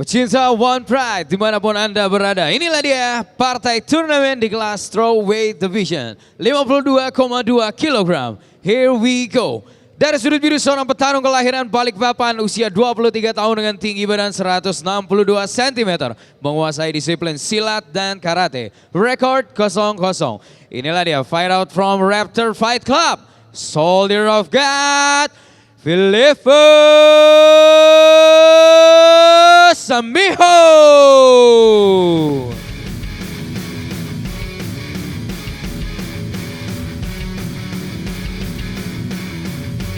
Pecinta One Pride dimanapun Anda berada, inilah dia partai turnamen di kelas Strawweight Division 52,2 kg. Here we go. Dari sudut biru seorang petarung kelahiran Balikpapan usia 23 tahun dengan tinggi badan 162 cm. Menguasai disiplin silat dan karate. Rekord 0-0. Inilah dia fight out from Raptor Fight Club. Soldier of God, Philippus Samiho.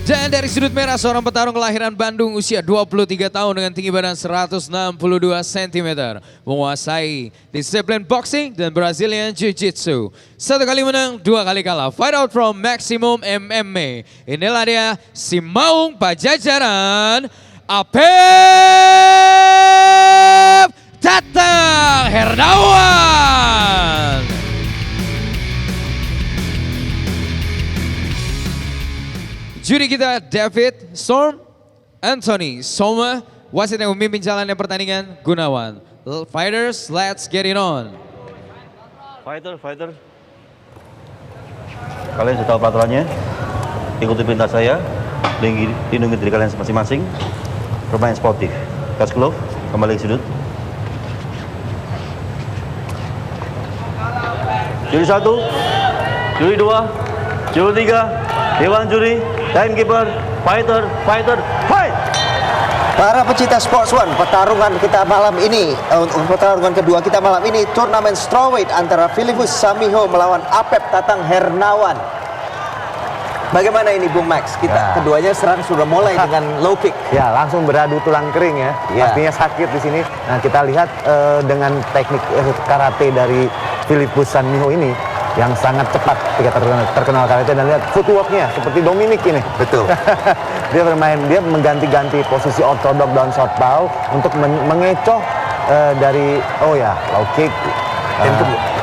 Dan dari sudut merah seorang petarung kelahiran Bandung usia 23 tahun dengan tinggi badan 162 cm. Menguasai disiplin boxing dan Brazilian Jiu-Jitsu. 1 kali menang, 2 kali kalah. Fight out from Maximum MMA. Inilah dia si Maung Pajajaran, Apep Tatang Hernawan. Juri kita David, Storm, Anthony, Soma, wasit yang memimpin jalannya pertandingan Gunawan. Fighters, let's get it on. Fighter. Kalian sudah tahu peraturannya. Ikuti perintah saya. Lindungi diri kalian masing-masing. Bermain sportif. Touch glove, kembali ke sudut. Juri 1, juri 2, juri 3, Dewan Juri, Timekeeper, fighter, fight! Para pecinta Sports One, pertarungan kita malam ini, pertarungan kedua kita malam ini, turnamen strawweight antara Philippus Samiho melawan Apep Tatang Hernawan. Bagaimana ini Bung Max? Keduanya serang sudah mulai dengan low kick. Ya, langsung beradu tulang kering ya. Pastinya sakit di sini. Nah, kita lihat dengan teknik karate dari Philippus Samiho ini yang sangat cepat ketika terkenal karate, dan lihat footworknya seperti Dominic ini. Betul. Dia mengganti-ganti posisi ortodok dan southpaw untuk mengecoh dari low kick.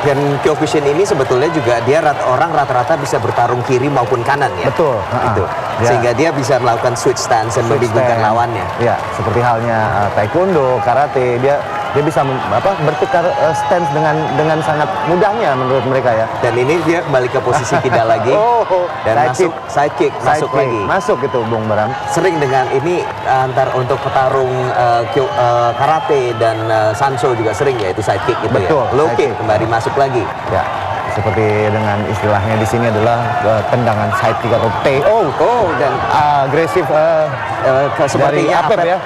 Dan koefisien ini sebetulnya juga dia orang rata-rata bisa bertarung kiri maupun kanan ya. Betul. Itu. Sehingga dia bisa melakukan switch stance dan membingungkan lawannya. Ya, seperti halnya taekwondo, karate, dia bisa bertukar stance dengan sangat mudahnya menurut mereka ya. Dan ini dia kembali ke posisi kidal lagi. Dan side kick masuk lagi. Masuk itu Bung Bram. Sering dengan ini antar untuk petarung karate dan sanso juga sering ya itu side kick itu. Betul, ya. Low kick kembali masuk lagi. Ya. Seperti dengan istilahnya di sini adalah tendangan side kick atau TO. Dan agresif sepertinya Apep ya.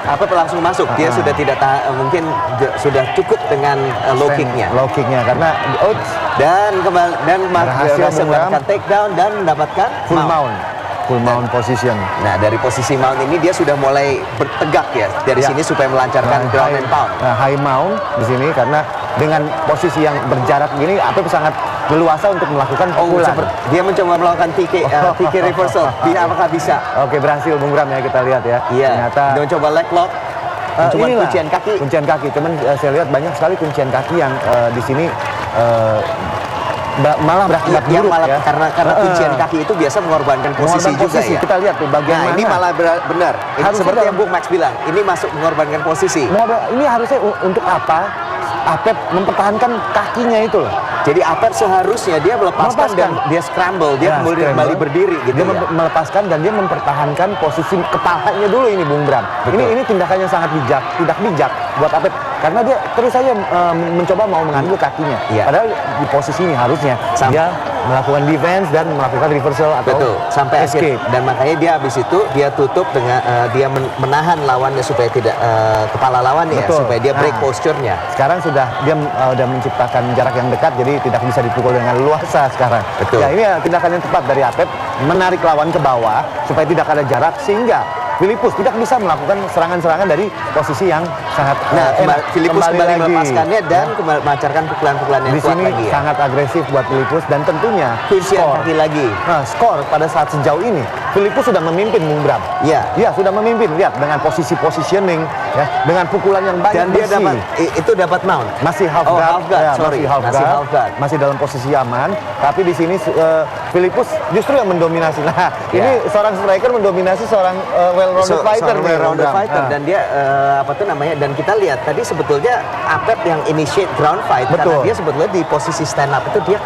Apep langsung masuk. Dia sudah tidak mungkin sudah cukup dengan low kicknya. Low kicknya karena Dan berhasil mendapatkan takedown dan mendapatkan full mount position. Nah, dari posisi mount ini dia sudah mulai bertegak ya dari sini supaya melancarkan ground and pound. High mount di sini karena dengan posisi yang berjarak gini, Apep sangat leluasa untuk melakukan pukulan. Dia mencoba melakukan TK reversal. Apakah bisa? Oke, berhasil Bung Bram ya, kita lihat ya. Iya. Ternyata dia mencoba leg lock. Cuma kuncian kaki. Kuncian kaki. Cuman saya lihat banyak sekali kuncian kaki yang di sini malah berakibat buruk ya. Karena kuncian kaki itu biasa mengorbankan posisi juga ya. Kita lihat tuh bagian mana. Ini malah benar. Ini seperti yang Bung Max bilang, ini masuk mengorbankan posisi. Ini harusnya untuk apa? Apep mempertahankan kakinya itu loh. Jadi Apep seharusnya dia melepaskan dan dia scramble, dia kembali berdiri gitu. Dia melepaskan dan dia mempertahankan posisi kepalanya dulu ini Bung Bram. Ini tindakannya sangat tidak bijak buat Apep karena dia terus saja mencoba mau mengambil kakinya. Padahal di posisi ini harusnya dia melakukan defense dan melakukan reversal atau sampai escape. Dan makanya dia habis itu dia tutup dengan dia menahan lawannya supaya tidak kepala lawannya supaya dia break posturenya. Sekarang dia sudah menciptakan jarak yang dekat, jadi tidak bisa dipukul dengan leluasa sekarang. Ya, ini tindakan yang tepat dari Apep, menarik lawan ke bawah supaya tidak ada jarak sehingga Philippus tidak bisa melakukan serangan-serangan dari posisi yang sangat Philippus kembali melepaskannya dan melancarkan pukulan-pukulan yang kuat lagi. Di sini sangat agresif buat Philippus dan tentunya kuncian kaki lagi. Skor pada saat sejauh ini Philippus sudah memimpin Bung Bram. Iya. Iya, sudah memimpin. Lihat dengan posisi positioning ya, dengan pukulan yang banyak Dan dia dapat mount. masih half Oh, guard, half guard, ya, sorry. masih half Masih guard, half guard. masih dalam posisi aman. Tapi di sini Philippus justru yang mendominasi. Nah, ini seorang striker mendominasi seorang well-rounded fighter, nih, well-rounded Bram. fighter. Nah. Dan dia dan kita lihat tadi sebetulnya Apep yang initiate ground fight. Betul. Karena dia sebetulnya di posisi stand up itu dia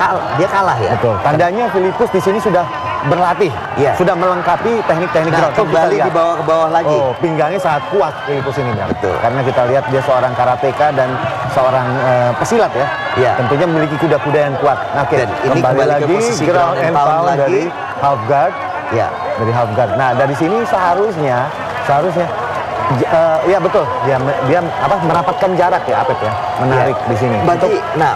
kalah ya. Betul. Tandanya Philippus di sini sudah berlatih, Iya. sudah melengkapi teknik-teknik Nah, ground. Tuh, kita kembali lihat. dibawa ke bawah lagi. Oh, pinggangnya sangat kuat Philippus ini, Bram. Betul. Karena kita lihat dia seorang karateka dan seorang pesilat ya. Iya. Tentunya memiliki kuda-kuda yang kuat. Nah, oke. Dan ini kembali ke lagi posisi ground and pound lagi. dari half guard. Ya. Dari half guard. Nah, dari sini seharusnya ya betul. Dia merapatkan jarak ya Apep ya. Menarik di sini.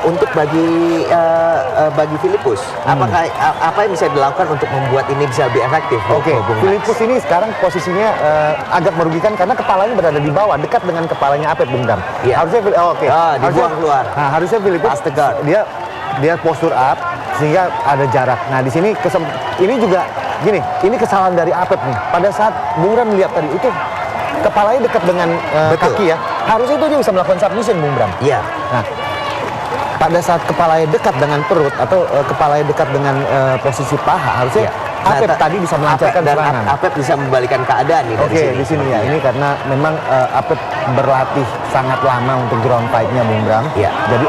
Untuk bagi Philippus, apa yang bisa dilakukan untuk membuat ini bisa lebih efektif? Oke, Bung Max? Philippus ini sekarang posisinya agak merugikan karena kepalanya berada di bawah, dekat dengan kepalanya Apep, Bung Dam. Iya. Harusnya dibuang keluar. Nah, harusnya Philippus Pass the guard. dia postur up sehingga ada jarak. Nah, di sini ini juga gini, ini kesalahan dari Apep nih. Pada saat Bung Dam melihat tadi itu kepalanya dekat dengan Betul. kaki ya. Harusnya itu dia bisa melakukan submission, Bung Bram. Iya. Nah, pada saat kepalanya dekat dengan perut atau kepalanya dekat dengan posisi paha, harusnya Apep tadi bisa melancarkan serangan. Apep bisa membalikan keadaan nih dari Oke, sini. di sini ya. Ini karena memang Apep berlatih sangat lama untuk ground fight-nya, Bung Bram. Iya. Jadi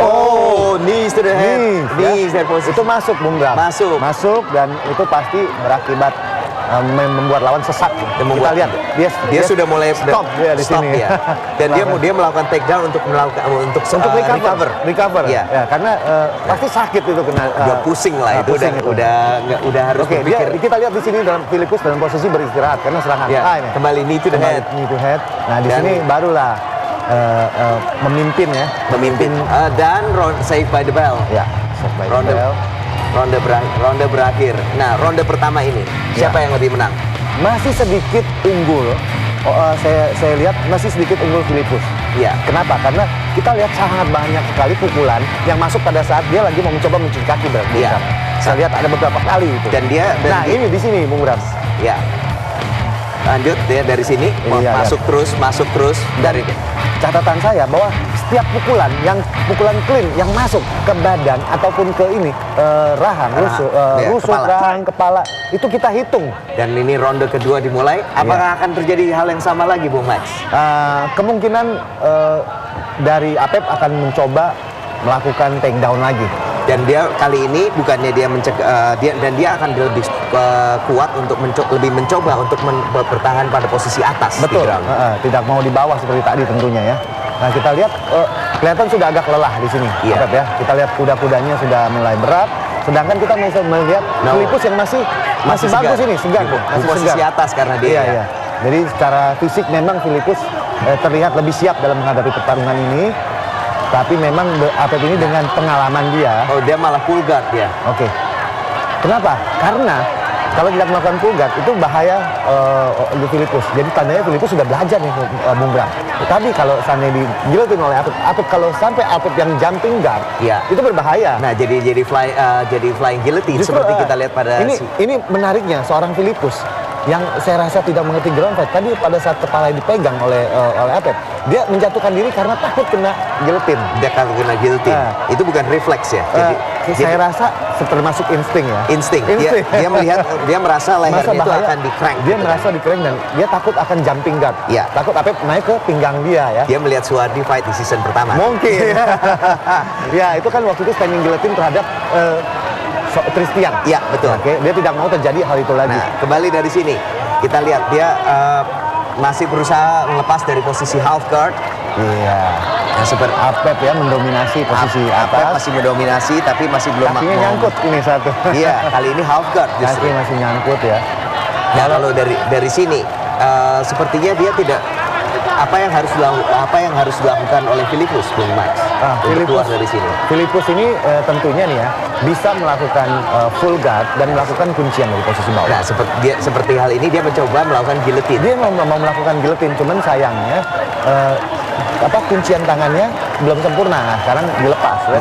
knees to the head. Knees ya. dari posisi. Itu masuk, Bung Bram. Masuk. Dan itu pasti berakibat membuat lawan sesat. Kita lihat dia sudah mulai stop dia di sini. Ya. Dan dia melakukan takedown untuk recover. Ya. Ya, karena pasti sakit itu kena. Udah pusing lah itu, udah harus Oke, berpikir. kita lihat di sini dalam Philippus dalam posisi beristirahat karena serangan. Ya, ini. kembali knee to the head. Knee to head. Nah, di sini barulah memimpin ya. Dan save by the bell. Ya, save by the bell. Ronde berakhir. Nah, ronde pertama ini siapa yang lebih menang? Masih sedikit unggul. Saya lihat masih sedikit unggul Philippus. Iya. Kenapa? Karena kita lihat sangat banyak sekali pukulan yang masuk pada saat dia lagi mau mencoba mencuci kaki, Bram. Iya. Saya lihat ada beberapa kali itu. Ini di sini, Bung Bram. Ya. Lanjut dia dari sini masuk terus dari catatan saya bahwa setiap pukulan clean yang masuk ke badan ataupun ke ini rahang, rusuk, rahang, kepala itu kita hitung. Dan ini ronde kedua dimulai. Apakah akan terjadi hal yang sama lagi, Bung Max? Kemungkinan dari Apep akan mencoba melakukan takedown lagi. Dan dia kali ini bukannya dia dia akan lebih kuat untuk lebih mencoba untuk bertahan pada posisi atas. Betul. Tidak mau di bawah seperti tadi tentunya ya. Nah, kita lihat kelihatan sudah agak lelah di sini. Iya. Ya. Kita lihat kuda-kudanya sudah mulai berat. Sedangkan kita bisa melihat Philippus yang masih bagus ini, segar. Masih posisi atas karena dia. Iya. Jadi secara fisik memang Philippus terlihat lebih siap dalam menghadapi pertarungan ini. Tapi memang Apep ini dengan pengalaman dia. Oh, dia malah full guard ya. Oke. Kenapa? Karena kalau tidak melakukan full guard itu bahaya untuk Philippus. Jadi tandanya Philippus sudah belajar nih, Bung Bram. Tapi kalau seandainya digiletin oleh Apep, kalau sampai Apep yang jumping guard, itu berbahaya. Nah, jadi flying guillotine seperti kita lihat pada ini menariknya seorang Philippus yang saya rasa tidak mengerti ground fight. Tadi pada saat kepala dipegang oleh Apep, dia menjatuhkan diri karena takut kena guillotine. Dia takut kena guillotine. Itu bukan refleks ya. Saya rasa termasuk insting ya. Insting. Dia merasa lehernya itu akan di-crank. Dia merasa di-crank dan dia takut akan jumping guard. Iya. Takut Apep naik ke pinggang dia ya. Dia melihat Suwardi fight di season pertama. Mungkin. Ya, itu kan waktu itu standing guillotine terhadap Tristian. Iya, betul. Oke, dia tidak mau terjadi hal itu lagi. Nah, kembali dari sini kita lihat dia masih berusaha melepas dari posisi half guard. Iya. Nah, seperti Apep ya mendominasi posisi atas. Apep masih mendominasi tapi masih belum kakinya nyangkut ini satu. Iya, kali ini half guard justru. Kaki masih nyangkut ya. Nah, kalau dari sini sepertinya dia tidak apa yang harus dilakukan oleh Philippus, Bung Max, untuk keluar dari sini. Philippus ini tentunya nih ya bisa melakukan full guard dan melakukan kuncian dari posisi bawah. Nah, seperti hal ini dia mencoba melakukan guillotine. Dia mau melakukan guillotine, cuman sayangnya kuncian tangannya belum sempurna. Nah, sekarang dilepas ya.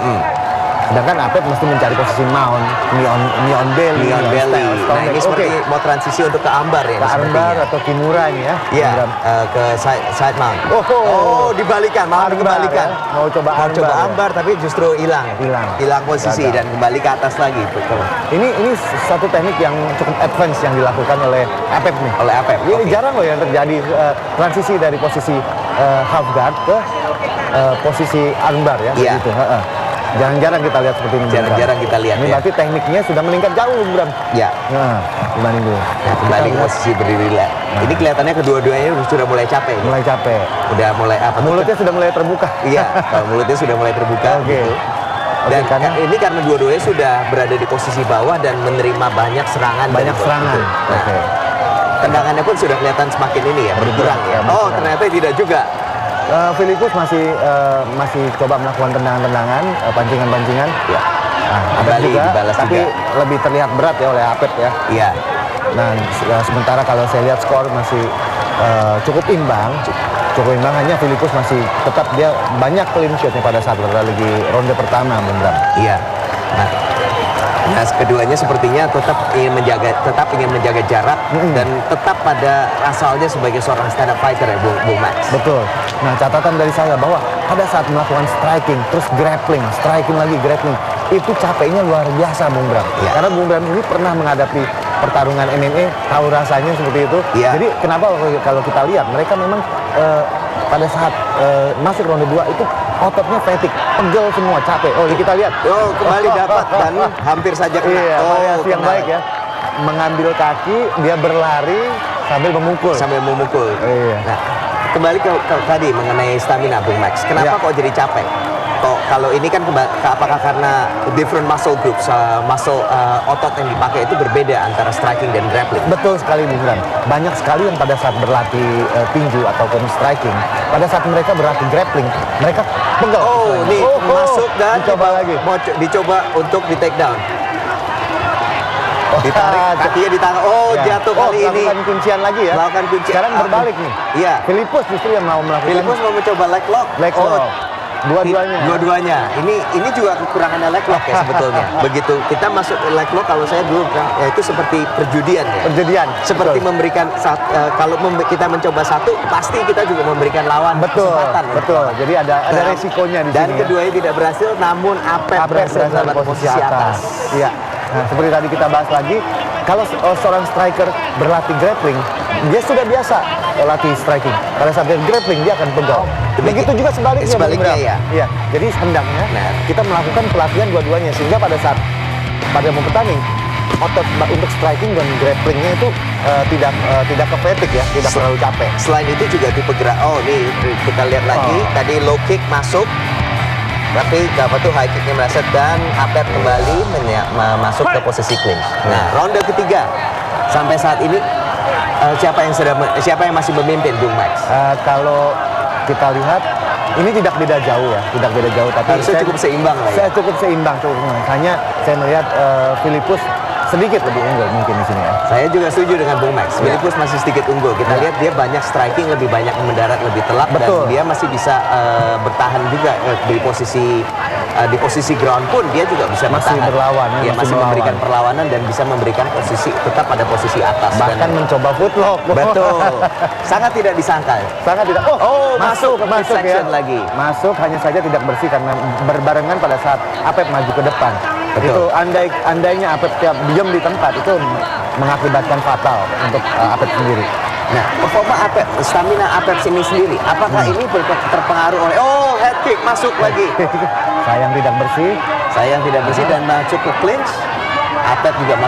Sedangkan Apep mesti mencari posisi mount, Neon Belly, Leon Belly. Stone Nah, ini Lake. seperti Oke. mau transisi untuk ke Ambar ya. Ke Armbar atau Kimura ini ya. Iya, Bung Bram. ke side mount. Oh. Dibalikan, malah Armbar, dikembalikan. ya. Mau coba Armbar, ya. Ambar tapi justru hilang. Hilang posisi Gagal. dan kembali ke atas lagi. Betul. Ini satu teknik yang cukup advance yang dilakukan oleh Apep nih. Oleh Apep. Ini Oke. jarang loh yang terjadi transisi dari posisi half guard ke posisi armbar ya. Iya. Begitu. Jarang-jarang kita lihat seperti ini. Bung Bram. Jarang-jarang kita lihat, Ini ya. berarti tekniknya sudah meningkat jauh, Bung Bram. Ya. Nah, dibanding dulu. Nah, kembali ke posisi berdiri lah. Ini kelihatannya kedua-duanya sudah mulai capek. Mulai capek. Udah mulai apa? Mulutnya sudah mulai terbuka. Iya, kalau mulutnya sudah mulai terbuka. Oke. Gitu. Oke, Dan karena- karena dua-duanya sudah berada di posisi bawah dan menerima banyak serangan. Banyak dari bawah serangan. itu. Nah, Oke. tendangannya pun sudah kelihatan semakin ini ya, berkurang ya. Ya, Oh, berkurang. ternyata tidak juga. Filipus masih coba melakukan tendangan-tendangan, pancingan-pancingan. Ya. Nah, Apep Kembali juga, dibalas tapi juga. lebih terlihat berat ya oleh Apep ya. Iya. Nah, sementara kalau saya lihat skor masih cukup imbang. Cukup imbang, hanya Filipus masih tetap dia banyak clean sheet-nya pada saat berada di ronde pertama, Bung Bram. Iya. Nah, keduanya sepertinya tetap ingin menjaga jarak dan tetap pada asalnya sebagai seorang stand up fighter ya, Bung Max. Betul. Nah, catatan dari saya bahwa pada saat melakukan striking, terus grappling, striking lagi, grappling, itu capeknya luar biasa, Bung Bram. Iya. Karena Bung Bram ini pernah menghadapi pertarungan MMA, tahu rasanya seperti itu. Iya. Jadi kenapa kalau kita lihat, mereka memang pada saat masuk ronde 2 itu ototnya fatigue, pegel semua, capek. Oh, kita lihat. Oh, kembali dapat dan hampir saja kena. Iya, Oh, variasi yang kena. baik ya. Mengambil kaki, dia berlari sambil memukul. Sampai memukul. Iya. Nah, kembali ke tadi mengenai stamina, Bung Max. Kenapa Iya. kok jadi capek? Kok kalau ini kan apakah karena different muscle groups, otot yang dipakai itu berbeda antara striking dan grappling? Betul sekali, Bung Bram. Banyak sekali yang pada saat berlatih tinju ataupun striking, pada saat mereka berlatih grappling, mereka pegel. Oh, istilahnya. nih masuk dan dicoba lagi. mau dicoba untuk di take down. Oh, Ditarik, kakinya ditangkap. Oh, Ya. jatuh kali ini. Melakukan kuncian lagi ya. Melakukan kuncian. Sekarang berbalik nih. Iya. Filipus justru yang mau melakukan Filipus mau mencoba leg lock. leg Oh, lock. Dua-duanya. Dua-duanya. Ini juga kekurangannya leg lock ya sebetulnya. Begitu kita masuk leg lock, kalau saya dulu ya itu seperti perjudian ya. Perjudian. Seperti Betul. memberikan kalau kita mencoba satu, pasti kita juga memberikan lawan Betul, kesempatan. untuk betul. lawan. Jadi ada Dan- resikonya di Dan sini. keduanya tidak berhasil, namun Apep berhasil berasal dari mendapat posisi atas. Iya. Nah, seperti tadi kita bahas lagi, kalau seorang striker berlatih grappling, dia sudah biasa latih striking. Pada saat dia grappling, dia akan pegel. Begitu juga sebaliknya. Bung Sebaliknya, Bram. ya. Iya. Jadi hendaknya Nah. kita melakukan pelatihan dua-duanya sehingga pada saat mau bertanding, otot untuk striking dan grapplingnya itu tidak ke fatigue ya, tidak terlalu capek. Selain itu juga tipe gerak. Oh, nih kita lihat lagi. Oh. Tadi low kick masuk. Tapi high kicknya meleset dan Apep kembali masuk ke posisi clinch. Nah, ronde ketiga sampai saat ini siapa yang masih memimpin, Bung Max? Kalau kita lihat ini tidak beda jauh ya, tidak beda jauh. Tapi Harusnya cukup seimbang lah ya. Saya cukup seimbang. Hanya saya melihat Filipus sedikit lebih unggul mungkin di sini ya. Saya juga setuju dengan Bung Max. Filipus masih sedikit unggul. Kita lihat dia banyak striking, lebih banyak mendarat, lebih telak, Betul. dan dia masih bisa bertahan juga di posisi ground pun dia juga bisa Masih bertahan. berlawan, ya, Dia masih masih melawan. memberikan perlawanan dan bisa memberikan tetap pada posisi atas. Bahkan Dan- mencoba footlock. betul, sangat tidak disangka. Sangat tidak. masuk ke masuk midsection ya. lagi. Masuk, hanya saja tidak bersih karena berbarengan pada saat Apep maju ke depan. Betul. Itu andainya Apep tiap diam di tempat itu mengakibatkan fatal untuk Apep sendiri. Nah, performa Apep, stamina Apep ini sendiri, apakah ini terpengaruh oleh head kick masuk lagi? Sayang tidak bersih. Sayang tidak bersih dan masuk ke clinch. Apep juga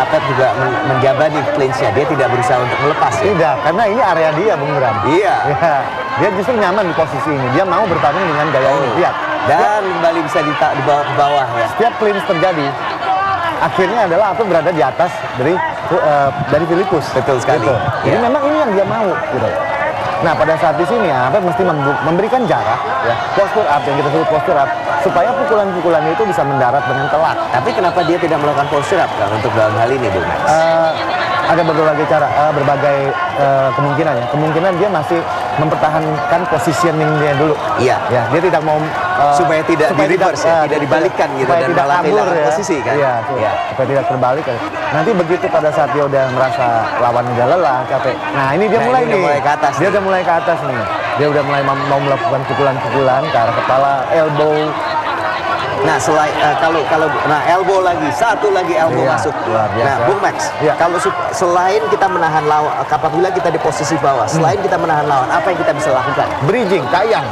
Apep juga menjaga di clinch-nya. Dia tidak berusaha untuk melepas ya. Tidak, karena ini area dia, Bung Bram. Iya. Ya, dia justru nyaman di posisi ini. Dia mau bertanding dengan gaya ini. Lihat, Dan kembali bisa dibawa ke bawah ya. setiap clinch terjadi, akhirnya adalah Apep berada di atas dari Filipus. Betul sekali. Gitu. Jadi Ya. memang ini yang dia mau, gitu. Nah, pada saat di sini Apep mesti memberikan jarak, ya, posture up yang kita sebut posture up, supaya pukulan-pukulan itu bisa mendarat dengan telak. Tapi kenapa dia tidak melakukan posture up Kang, untuk dalam hal ini, Bung? Ada berbagai cara, berbagai kemungkinan ya. Kemungkinan dia masih mempertahankan positioning dia dulu. Iya. Ya, dia tidak mau supaya tidak di reverse ya, tidak dibalikkan gitu supaya dan tidak malah kabur kehilangan ya. posisi kan. Iya, Iya. supaya tidak terbalik kan. Nanti begitu pada saat dia udah merasa lawan udah lelah, capek. Nah, ini dia Nah, mulai ini udah nih. mulai ke atas Dia nih. udah mulai ke atas nih. Dia udah mulai mau melakukan pukulan-pukulan ke arah kepala, elbow. Nah, selain nah elbow lagi, satu lagi elbow Iya, masuk. luar biasa. Nah, Bung Max, Iya. kalau selain kita menahan lawan, apabila kita di posisi bawah, selain kita menahan lawan, apa yang kita bisa lakukan? Bridging, kayang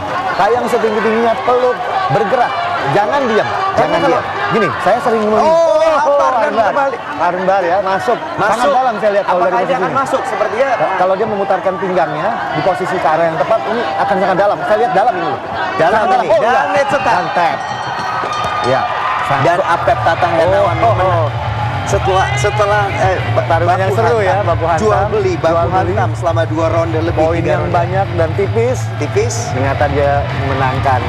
setinggi-tingginya, peluk, bergerak, jangan diam. Jangan Karena diam. Gini, saya sering Armbar. Armbar ya, masuk. Sangat dalam saya lihat kalau dari Apakah dia posisi akan ini. masuk sepertinya? Kalau dia memutarkan pinggangnya di posisi ke arah yang tepat, ini akan sangat dalam. Saya lihat dalam ini. Dalam Sangat ini. dalam. Dan ya. let's attack. Dan tap. Ya. Dan Apep Tatang Hernawan menang. Setelah Pertarungan yang seru ya, baku hantam. jual beli, baku Jual beli. hantam selama 2 ronde lebih, Poin 3 yang ronde. banyak dan tipis. Tipis. Ternyata dia menangkan.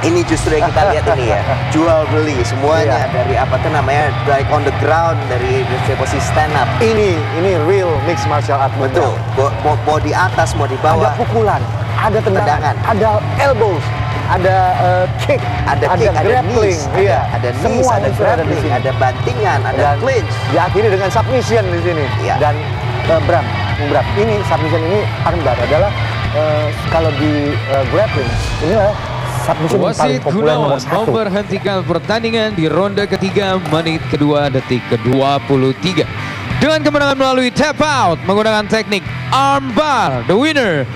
Ini justru yang kita lihat ini ya, jual beli semuanya Iya. dari apa tuh namanya, like on the ground, dari posisi stand up. Ini real mixed martial art. Betul, mau di atas, mau di Ada bawah. pukulan, ada tendangan, ada elbows, ada kick, Ada kick, ada grappling, knees, iya. ada knees, Semua ada unsur ada di grappling, sini. ada bantingan, ada Dan clinch. diakhiri dengan submission di sini. Iya. Dan Bram, ini submission ini armbar adalah kalau di grappling inilah submission yang paling Wasit populer nomor Gunawan 1. memberhentikan pertandingan di ronde ketiga menit kedua detik ke-23 dengan kemenangan melalui tap out menggunakan teknik armbar. The winner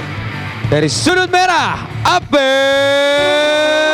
dari sudut merah, Apep